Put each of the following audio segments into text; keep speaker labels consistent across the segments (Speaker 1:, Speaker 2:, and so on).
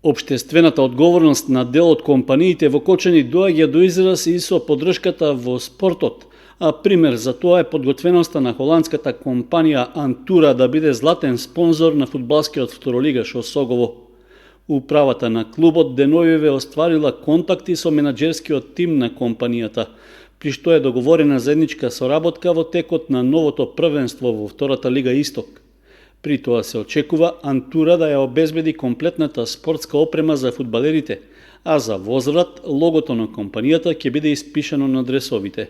Speaker 1: Обштествената одговорност на дел од компаниите во Кочани доаѓа до израз и со поддршката во спортот, а пример за тоа е подготвеноста на холандската компанија Антура да биде златен спонзор на фудбалскиот второлигаш Осогово. Управата на клубот деновиве остварила контакти со менаџерскиот тим на компанијата, при што е договорена заедничка соработка во текот на новото првенство во втората лига Исток. При тоа се очекува Антура да ја обезбеди комплетната спортска опрема за фудбалерите, а за возврат логото на компанијата ќе биде испишано на дресовите.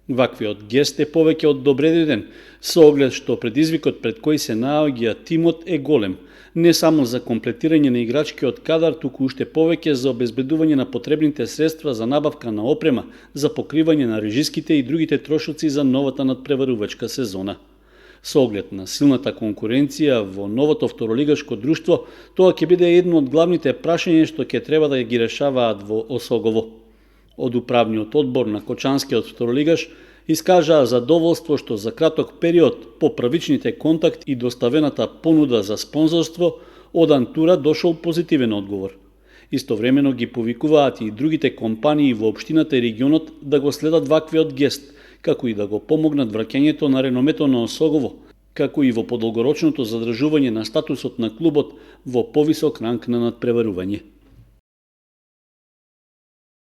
Speaker 1: Ваквиот гест е повеќе од добредоден, со оглед што предизвикот пред кој се наоѓа тимот е голем, не само за комплетирање на играчкиот кадар, туку уште повеќе за обезбедување на потребните средства за набавка на опрема, за покривање на режиските и другите трошоци за новата надпреварувачка сезона. Со оглед на силната конкуренција во новото второлигашко друштво, тоа ќе биде едно од главните прашања што ќе треба да ги решаваат во Осогово. Од управниот одбор на Кочанскиот второлигаш искажаа задоволство што за краток период по првичните контакти и доставената понуда за спонзорство од Антура дошол позитивен одговор. Истовремено ги повикуваат и другите компании во општината и регионот да го следат ваквиот гест, како и да го помогнат враќањето на реномето на Осогово, како и во подолгорочното задржување на статусот на клубот во повисок ранг на надпреварување.